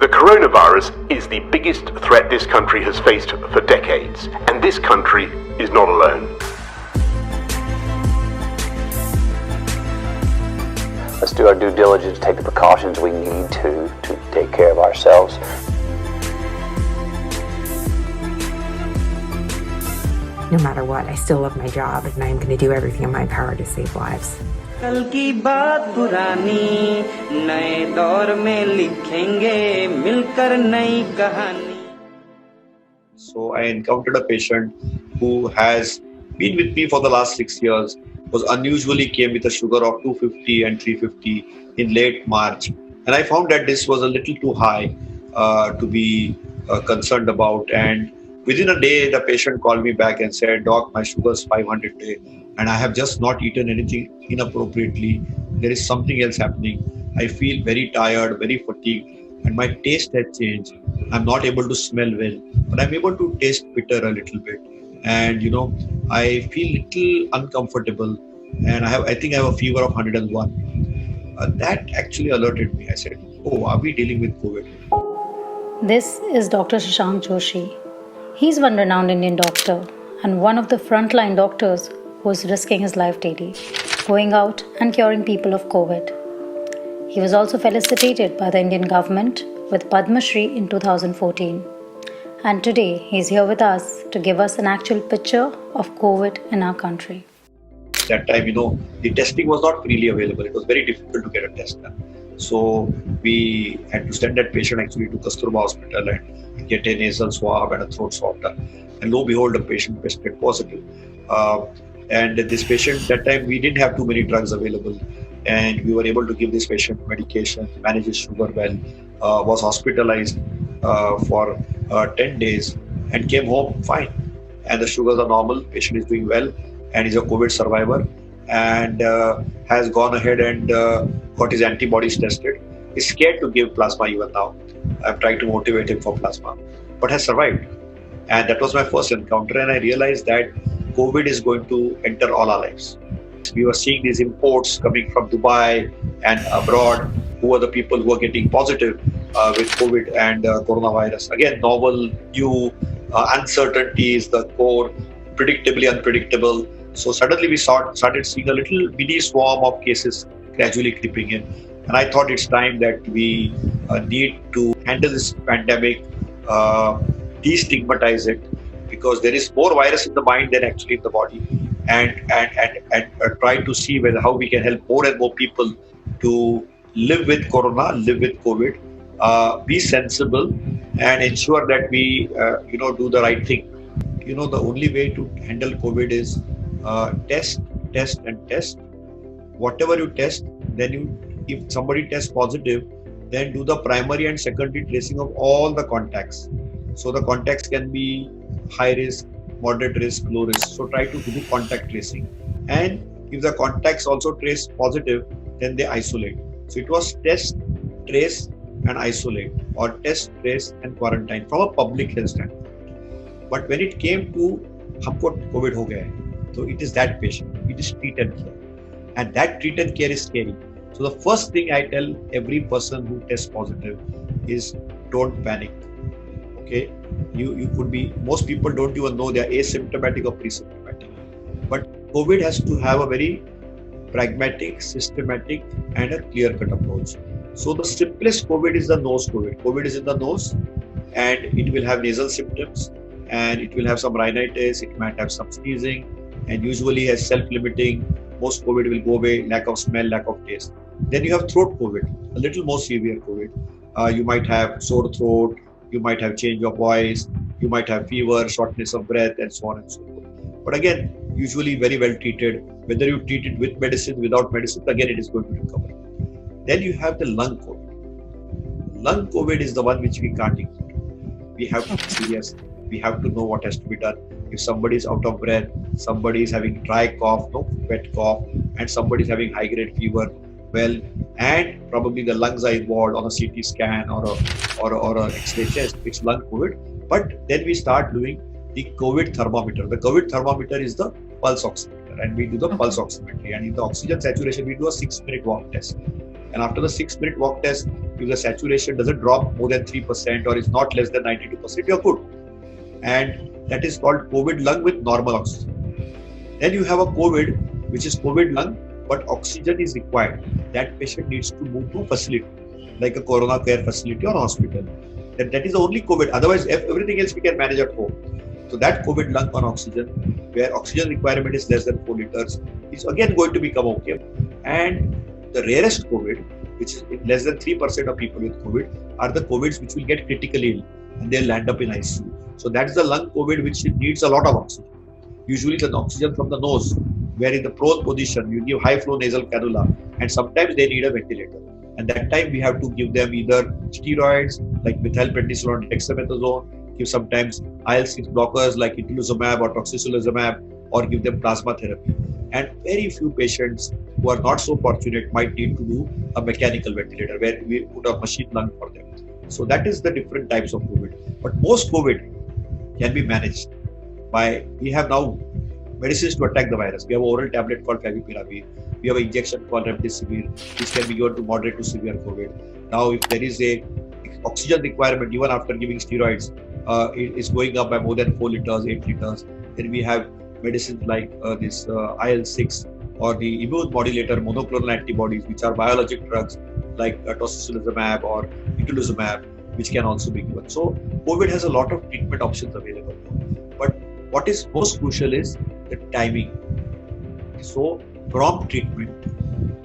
The coronavirus is the biggest threat this country has faced for decades, and this country is not alone. Let's do our due diligence, take the precautions we need to take care of ourselves. No matter what, I still love my job, and I'm going to do everything in my power to save lives. कल की बात पुरानी नए दौर में लिखेंगे मिलकर नई कहानी. So I encountered a patient who has been with me for the last 6 years, was unusually came with a sugar of 250 and 350 in late March. And I found that this was a little too high to be concerned about. And within a day, the patient called me back and said, "Doc, my sugar is 500 today, and I have just not eaten anything inappropriately. There is something else happening. I feel very tired, very fatigued, and my taste has changed. I'm not able to smell well, but I'm able to taste bitter a little bit. And I feel little uncomfortable, and I think I have a fever of 101. That actually alerted me. I said, "Oh, are we dealing with COVID?" This is Dr. Shashank Joshi. He's one renowned Indian doctor and one of the frontline doctors who is risking his life daily, going out and curing people of COVID. He was also felicitated by the Indian government with Padma Shri in 2014. And today he's here with us to give us an actual picture of COVID in our country. That time, the testing was not freely available. It was very difficult to get a test done. So we had to send that patient actually to Kasturba Hospital and get a nasal swab and a throat swab done. And lo and behold, the patient tested positive. And this patient, that time we didn't have too many drugs available. And we were able to give this patient medication, manage his sugar well, was hospitalized for 10 days and came home fine. And the sugars are normal, patient is doing well and is a COVID survivor and has gone ahead and got his antibodies tested. He's scared to give plasma even now. I'm trying to motivate him for plasma, but has survived. And that was my first encounter, and I realized that COVID is going to enter all our lives. We were seeing these imports coming from Dubai and abroad, who are the people who are getting positive with COVID and coronavirus. Again, novel, new, uncertainties, the core, predictably unpredictable. So suddenly we started seeing a little mini swarm of cases gradually creeping in. And I thought it's time that we need to handle this pandemic, destigmatize it, because there is more virus in the mind than actually in the body, and try to see how we can help more and more people to live with corona, live with COVID, be sensible, and ensure that we do the right thing. The only way to handle COVID is test, and test. Whatever you test, then if somebody tests positive, then do the primary and secondary tracing of all the contacts. So the contacts can be high risk, moderate risk, low risk. So try to do contact tracing. And if the contacts also trace positive, then they isolate. So it was test, trace and isolate, or test, trace and quarantine from a public health standpoint. But when it came to humko COVID ho gaya hai, so it is that patient, it is treat and care. And that treat and care is scary. So the first thing I tell every person who tests positive is don't panic. Okay, you could be, most people don't even know they are asymptomatic or pre-symptomatic. But COVID has to have a very pragmatic, systematic and a clear-cut approach. So the simplest COVID is the nose COVID. COVID is in the nose and it will have nasal symptoms and it will have some rhinitis, it might have some sneezing, and usually as self-limiting, most COVID will go away, lack of smell, lack of taste. Then you have throat COVID, a little more severe COVID. You might have sore throat, you might have change of voice, you might have fever, shortness of breath, and so on and so forth. But again, usually very well treated. Whether you treat it with medicine, without medicine, again it is going to recover. Then you have the lung COVID. Lung COVID is the one which we can't ignore. We have to be serious. We have to know what has to be done. If somebody is out of breath, somebody is having dry cough, wet cough, and somebody is having high-grade fever, well, and probably the lungs are involved on a CT scan or a X-ray test, it's lung COVID. But then we start doing the COVID thermometer. The COVID thermometer is the pulse oximeter, and we do the pulse oximetry. And in the oxygen saturation, we do a 6-minute walk test. And after the 6-minute walk test, if the saturation doesn't drop more than 3% or is not less than 92%, you're good. And that is called COVID lung with normal oxygen. Then you have a COVID, which is COVID lung, but oxygen is required. That patient needs to move to facility, like a corona care facility or hospital. That is the only COVID. Otherwise, everything else we can manage at home. So that COVID lung on oxygen, where oxygen requirement is less than 4 liters, is again going to become okay. And the rarest COVID, which is less than 3% of people with COVID, are the COVIDs which will get critically ill and they'll land up in ICU. So that's the lung COVID which needs a lot of oxygen. Usually the oxygen from the nose, where in the prone position you give high flow nasal cannula, and sometimes they need a ventilator. And that time we have to give them either steroids like methylprednisolone, dexamethasone, give sometimes IL-6 blockers like itolizumab or toxicilizumab, or give them plasma therapy. And very few patients who are not so fortunate might need to do a mechanical ventilator where we put a machine lung for them. So that is the different types of COVID. But most COVID can be managed by, we have now medicines to attack the virus. We have an oral tablet called favipiravir. We have an injection called remdesivir, which can be given to moderate to severe COVID. Now, if there is a oxygen requirement, even after giving steroids, it is going up by more than 4 liters, 8 liters. Then we have medicines like this IL-6 or the immune modulator monoclonal antibodies, which are biologic drugs like tocilizumab or itolizumab, which can also be given. So COVID has a lot of treatment options available. But what is most crucial is the timing. So prompt treatment,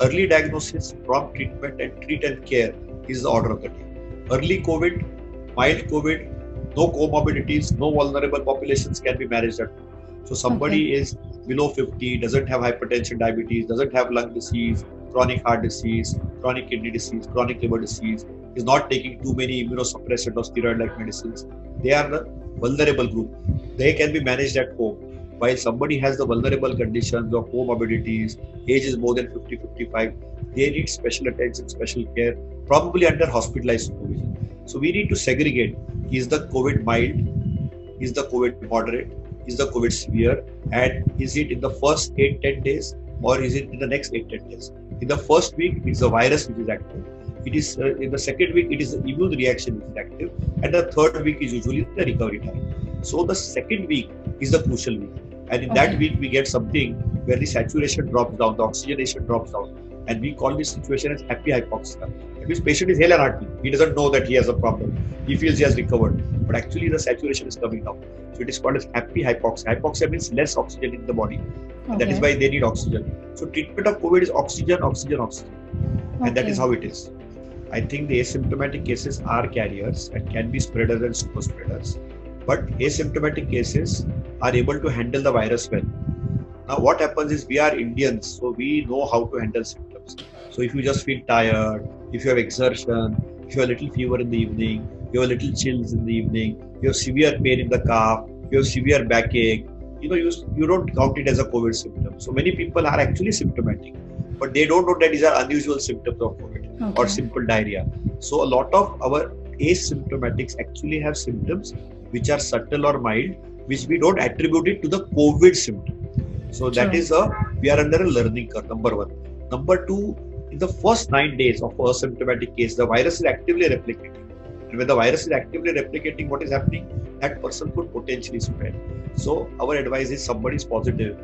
early diagnosis, prompt treatment, and treat and care is the order of the day. Early COVID, mild COVID, no comorbidities, no vulnerable populations can be managed at home. So somebody is below 50, doesn't have hypertension, diabetes, doesn't have lung disease, chronic heart disease, chronic kidney disease, chronic liver disease, is not taking too many immunosuppressant or steroid-like medicines. They are the vulnerable group. They can be managed at home. While somebody has the vulnerable conditions of comorbidities, age is more than 50, 55, they need special attention, special care, probably under hospitalized supervision. So we need to segregate, is the COVID mild, is the COVID moderate, is the COVID severe, and is it in the first 8-10 days or is it in the next 8-10 days? In the first week, it's the virus which is active. It is in the second week, it is the immune reaction which is active, and the third week is usually the recovery time. So the second week is the crucial week, and in that week we get something where the saturation drops down, the oxygenation drops down, and we call this situation as happy hypoxia. This patient is hale and hearty. He doesn't know that he has a problem. He feels he has recovered, but actually the saturation is coming down. So it is called as happy hypoxia. Hypoxia means less oxygen in the body. And that is why they need oxygen. So treatment of COVID is oxygen, oxygen, oxygen. And that is how it is. I think the asymptomatic cases are carriers and can be spreaders and super spreaders. But asymptomatic cases are able to handle the virus well. Now what happens is we are Indians, so we know how to handle symptoms. So if you just feel tired, if you have exertion, if you have a little fever in the evening, you have a little chills in the evening, you have severe pain in the calf, you have severe backache, you don't count it as a COVID symptom. So many people are actually symptomatic, but they don't know that these are unusual symptoms of COVID or simple diarrhea. So a lot of our asymptomatics actually have symptoms which are subtle or mild, which we don't attribute it to the COVID symptom. So that is we are under a learning curve, number one. Number two, in the first 9 days of a asymptomatic case, the virus is actively replicating. And when the virus is actively replicating, what is happening? That person could potentially spread. So our advice is somebody is positive,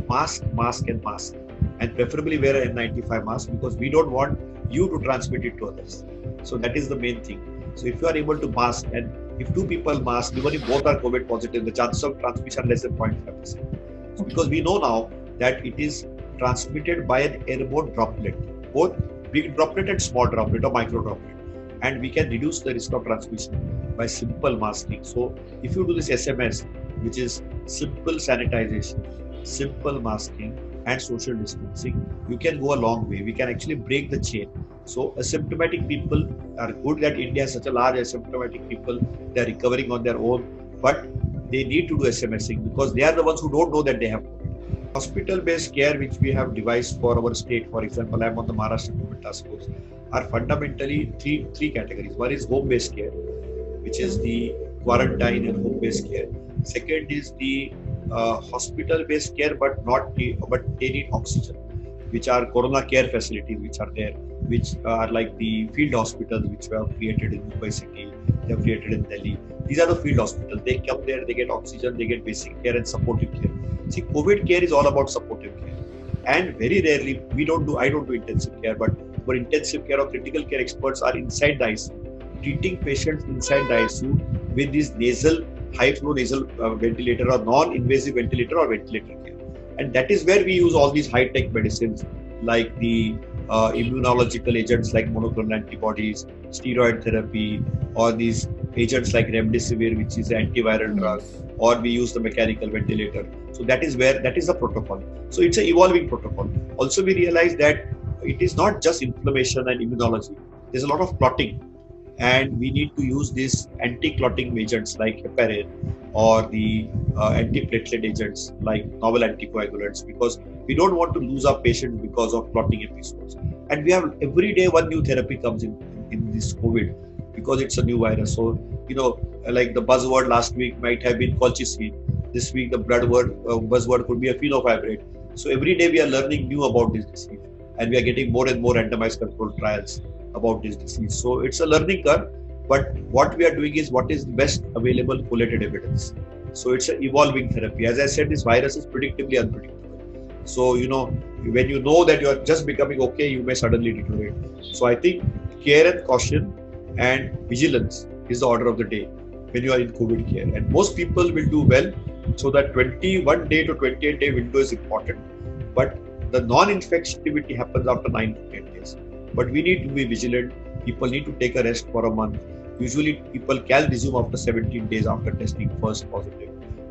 mask, and preferably wear an N95 mask because we don't want you to transmit it to others. So that is the main thing. So if you are able to mask, and if 2 people mask, even if both are COVID positive, the chances of transmission are less than 0.5%. So because we know now that it is transmitted by an airborne droplet, both big droplet and small droplet or micro droplet. And we can reduce the risk of transmission by simple masking. So if you do this SMS, which is simple sanitization, simple masking and social distancing, you can go a long way. We can actually break the chain. So asymptomatic people are good that India has such a large asymptomatic people. They are recovering on their own, but they need to do SMSing because they are the ones who don't know that they have COVID. Hospital-based care, which we have devised for our state, for example, I am on the Maharashtra COVID Task Force, are fundamentally three categories. One is home-based care, which is the quarantine and home-based care. Second is the hospital-based care, but they need oxygen. which are corona care facilities, which are there, which are like the field hospitals, which were created in Mumbai city, they have created in Delhi. These are the field hospitals. They come there, they get oxygen, they get basic care and supportive care. See, COVID care is all about supportive care. And very rarely, I don't do intensive care, but our intensive care or critical care experts are inside the ICU, treating patients inside the ICU with this high flow nasal ventilator or non-invasive ventilator or ventilator care. And that is where we use all these high-tech medicines like the immunological agents like monoclonal antibodies, steroid therapy, or these agents like remdesivir, which is an antiviral drug, or we use the mechanical ventilator. So that is the protocol. So it's an evolving protocol. Also, we realize that it is not just inflammation and immunology. There's a lot of clotting, and we need to use these anti-clotting agents like heparin or the antiplatelet agents like novel anticoagulants, because we don't want to lose our patients because of clotting episodes. And we have every day one new therapy comes in this COVID, because it's a new virus. So, like the buzzword last week might have been colchicine. This week the buzzword could be a fenofibrate. So every day we are learning new about this disease, and we are getting more and more randomized controlled trials about this disease. So it's a learning curve, but what we are doing is what is the best available collated evidence. So it's an evolving therapy. As I said, this virus is predictably unpredictable. So, when you know that you are just becoming okay, you may suddenly deteriorate. So I think care and caution and vigilance is the order of the day when you are in COVID care. And most people will do well. So that 21 day to 28 day window is important. But the non-infectivity happens after 9 to 10 days. But we need to be vigilant. People need to take a rest for a month. Usually people can resume after 17 days after testing first positive.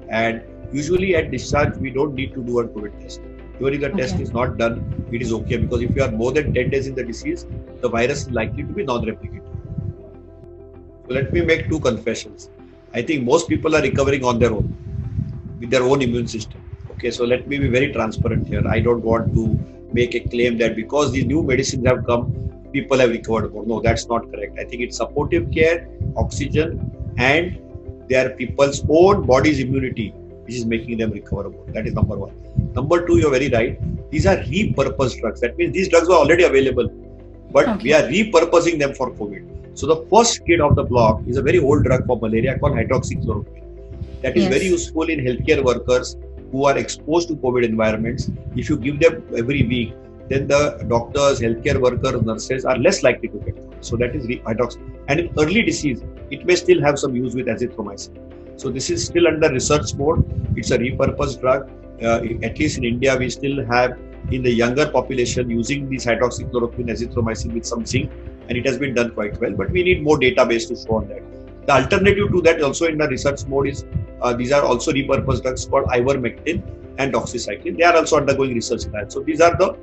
And usually at discharge, we don't need to do a COVID test. Even if the test is not done, it is okay, because if you are more than 10 days in the disease, the virus is likely to be non-replicating. So let me make two confessions. I think most people are recovering on their own, with their own immune system. Okay, so let me be very transparent here. I don't want to make a claim that because these new medicines have come, people have recovered more. No, that's not correct. I think it's supportive care, oxygen, and their people's own body's immunity which is making them recover more. That is number one. Number two, you're very right. These are repurposed drugs. That means these drugs were already available, but we are repurposing them for COVID. So the first kid of the block is a very old drug for malaria called hydroxychloroquine. That is very useful in healthcare workers who are exposed to COVID environments. If you give them every week, then the doctors, healthcare workers, nurses are less likely to get COVID. So that is hydroxychloroquine. And in early disease, it may still have some use with azithromycin. So this is still under research mode. It's a repurposed drug. At least in India, we still have in the younger population using this hydroxychloroquine, azithromycin with some zinc, and it has been done quite well. But we need more database to show on that. The alternative to that also in the research mode is these are also repurposed drugs called ivermectin and doxycycline. They are also undergoing research trials. So these are the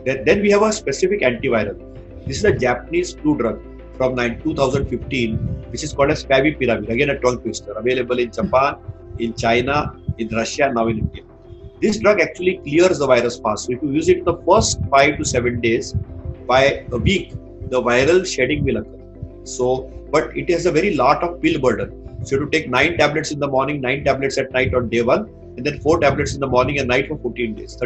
then we have a specific antiviral. This is a Japanese flu drug from 2015, which is called as favipiravir. Again, a tongue twister, available in Japan, in China, in Russia, now in India. This drug actually clears the virus fast. So if you use it the first 5 to 7 days, by a week, the viral shedding will occur. So, but it has a very lot of pill burden. So you have to take 9 tablets in the morning, 9 tablets at night on day 1, and then 4 tablets in the morning and night for 13 days.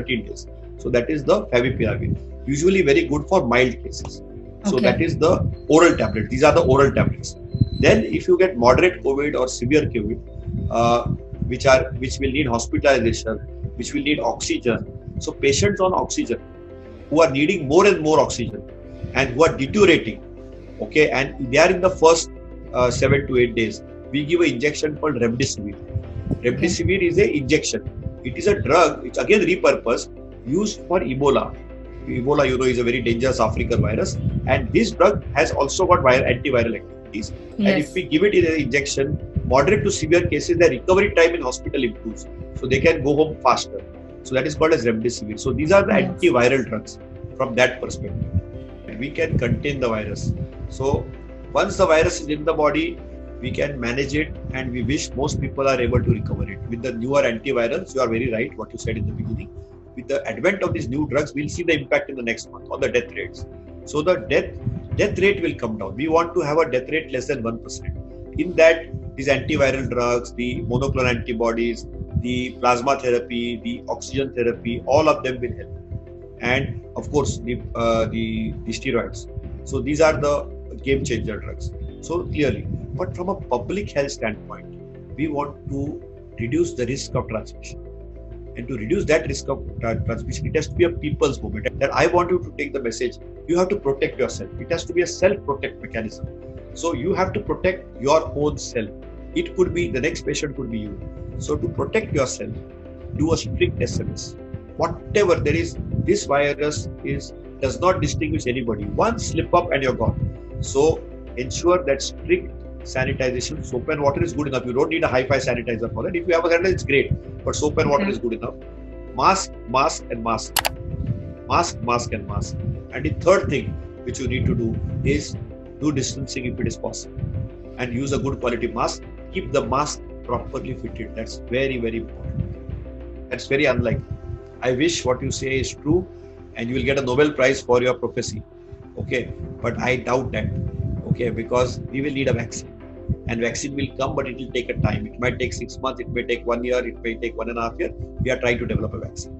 So that is the favipiravir. Usually very good for mild cases. So that is the oral tablet. These are the oral tablets. Then if you get moderate COVID or severe COVID, which will need hospitalization, which will need oxygen. So patients on oxygen who are needing more and more oxygen and who are deteriorating, and they are in the first 7 to 8 days, we give an injection called remdesivir. Remdesivir is an injection. It is a drug which again repurposed, used for Ebola. Ebola, is a very dangerous African virus, and this drug has also got antiviral activities. And if we give it in an injection, moderate to severe cases, the recovery time in hospital improves, so they can go home faster. So that is called as remdesivir. So these are the antiviral drugs from that perspective. We can contain the virus. So once the virus is in the body, we can manage it, and we wish most people are able to recover it. With the newer antivirals, you are very right, what you said in the beginning. With the advent of these new drugs, we'll see the impact in the next month on the death rates. So the death rate will come down. We want to have a death rate less than 1%. In that, these antiviral drugs, the monoclonal antibodies, the plasma therapy, the oxygen therapy, all of them will help. and of course the steroids. So these are the game changer drugs. So clearly, but from a public health standpoint, we want to reduce the risk of transmission. And to reduce that risk of transmission, it has to be a people's movement. That I want you to take the message, you have to protect yourself. It has to be a self-protect mechanism. So you have to protect your own self. It could be, the next patient could be you. So to protect yourself, do a strict SMS. Whatever there is, this virus does not distinguish anybody. One slip up and you're gone. So ensure that strict sanitization, soap and water is good enough. You don't need a hi-fi sanitizer for that. If you have a sanitizer, it's great, but soap and water is good enough. Mask, mask and mask. Mask, mask and mask. And the third thing which you need to do is do distancing if it is possible. And use a good quality mask. Keep the mask properly fitted. That's very, very important. That's very unlikely. I wish what you say is true and you will get a Nobel Prize for your prophecy. Okay, but I doubt that. Okay, because we will need a vaccine. And vaccine will come, but it will take a time. It might take 6 months, it may take 1 year, it may take 1.5 years. We are trying to develop a vaccine.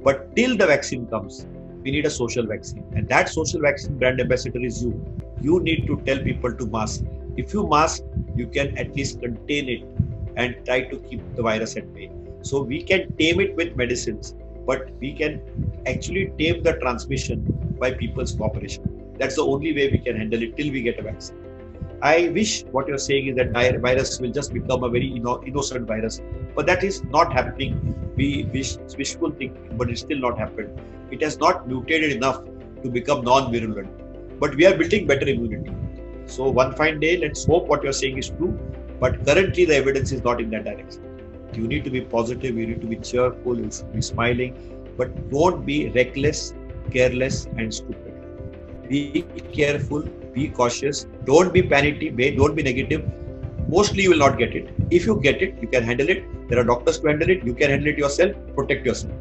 But till the vaccine comes, we need a social vaccine. And that social vaccine brand ambassador is you. You need to tell people to mask. If you mask, you can at least contain it and try to keep the virus at bay. So we can tame it with medicines, but we can actually tame the transmission by people's cooperation. That's the only way we can handle it till we get a vaccine. I wish what you're saying is that virus will just become a very innocent virus, but that is not happening. We wish wishful thinking, but it's still not happened. It has not mutated enough to become non-virulent, but we are building better immunity. So one fine day, let's hope what you're saying is true, but currently the evidence is not in that direction. You need to be positive, you need to be cheerful, you should be smiling, but don't be reckless, careless and stupid. Be careful, be cautious, don't be panicky, don't be negative. Mostly you will not get it. If you get it, you can handle it. There are doctors to handle it. You can handle it yourself, protect yourself.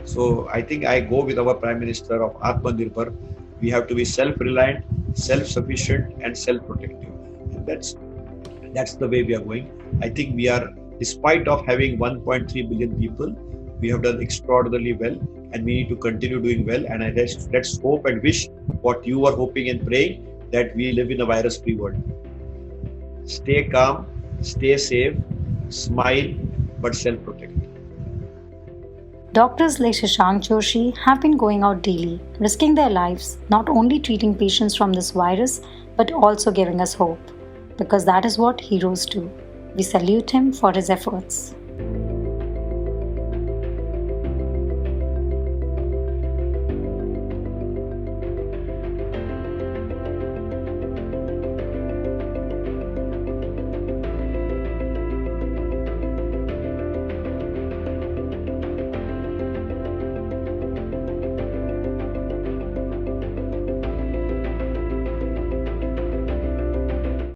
So I think I go with our Prime Minister of Atmanirbhar. We have to be self-reliant, self-sufficient and self-protective. And that's the way we are going. I think we are, despite of having 1.3 billion people, we have done extraordinarily well and we need to continue doing well. And let's hope and wish what you are hoping and praying, that we live in a virus-free world. Stay calm, stay safe, smile, but self-protect. Doctors like Shashank Joshi have been going out daily, risking their lives, not only treating patients from this virus, but also giving us hope. Because that is what heroes do. We salute him for his efforts.